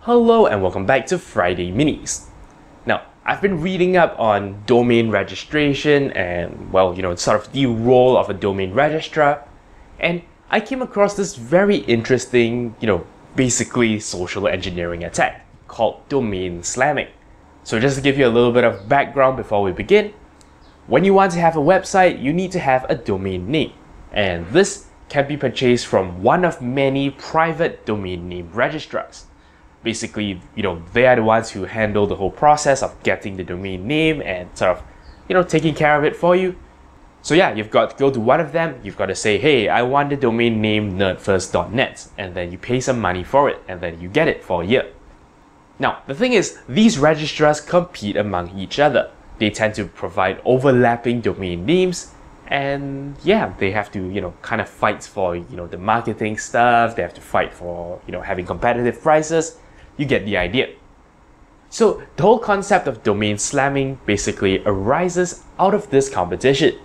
Hello and welcome back to Friday Minis. Now, I've been reading up on domain registration and, sort of the role of a domain registrar, and I came across this very interesting, basically social engineering attack called domain slamming. So just to give you a little bit of background before we begin, when you want to have a website, you need to have a domain name, and this can be purchased from one of many private domain name registrars. Basically, they are the ones who handle the whole process of getting the domain name and sort of, taking care of it for you. So yeah, you've got to go to one of them, you've got to say, hey, I want the domain name NERDfirst.net, and then you pay some money for it, and then you get it for a year. Now, the thing is, these registrars compete among each other. They tend to provide overlapping domain names, and yeah, they have to, kind of fight for, the marketing stuff, they have to fight for, having competitive prices. You get the idea. So the whole concept of domain slamming basically arises out of this competition.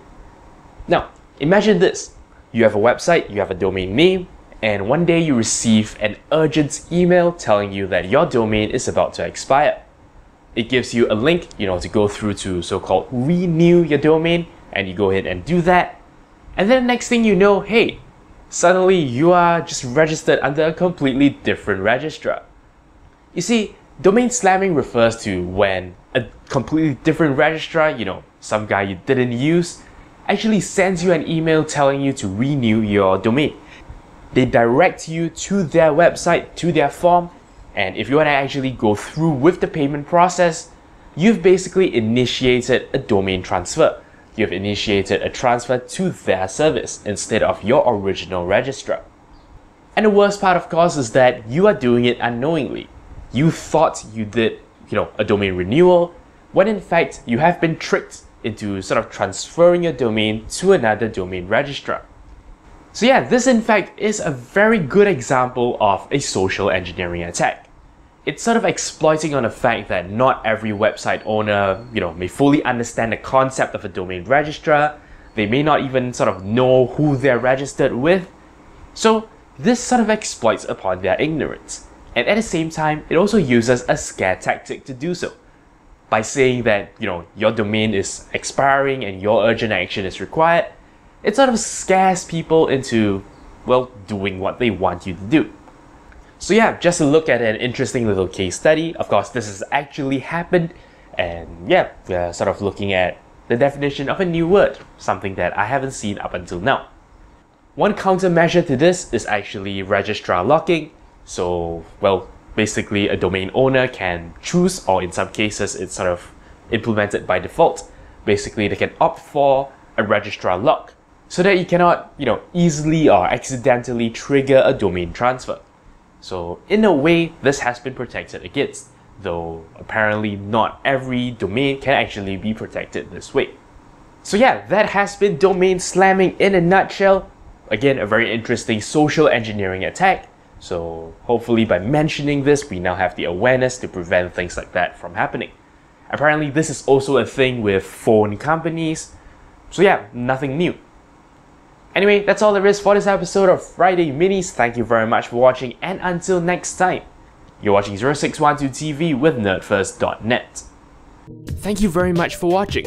Now, imagine this. You have a website, you have a domain name, and one day you receive an urgent email telling you that your domain is about to expire. It gives you a link, to go through to so-called renew your domain, and you go ahead and do that. And then the next thing you know, hey, suddenly you are just registered under a completely different registrar. You see, domain slamming refers to when a completely different registrar, some guy you didn't use, actually sends you an email telling you to renew your domain. They direct you to their website, to their form, and if you want to actually go through with the payment process, you've basically initiated a domain transfer. You've initiated a transfer to their service instead of your original registrar. And the worst part, of course, is that you are doing it unknowingly. You thought you did, a domain renewal, when in fact you have been tricked into sort of transferring your domain to another domain registrar. So yeah, this in fact is a very good example of a social engineering attack. It's sort of exploiting on the fact that not every website owner, may fully understand the concept of a domain registrar. They may not even sort of know who they're registered with. So this sort of exploits upon their ignorance. And at the same time, it also uses a scare tactic to do so. By saying that, your domain is expiring and your urgent action is required, it sort of scares people into, doing what they want you to do. So yeah, just to look at an interesting little case study. Of course, this has actually happened, and yeah, we're sort of looking at the definition of a new word, something that I haven't seen up until now. One countermeasure to this is actually registrar locking. So, basically a domain owner can choose, or in some cases it's sort of implemented by default. Basically, they can opt for a registrar lock so that you cannot, easily or accidentally trigger a domain transfer. So in a way, this has been protected against, though apparently not every domain can actually be protected this way. So yeah, that has been domain slamming in a nutshell. Again, a very interesting social engineering attack. So hopefully by mentioning this, we now have the awareness to prevent things like that from happening. Apparently this is also a thing with phone companies. So yeah, nothing new. Anyway, that's all there is for this episode of Friday Minis. Thank you very much for watching, and until next time, you're watching 0612 TV with NERDfirst.net. Thank you very much for watching.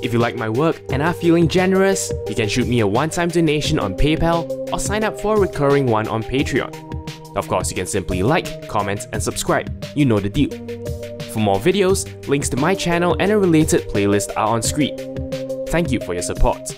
If you like my work and are feeling generous, you can shoot me a one-time donation on PayPal or sign up for a recurring one on Patreon. Of course, you can simply like, comment, and subscribe. You know the deal. For more videos, links to my channel and a related playlist are on screen. Thank you for your support.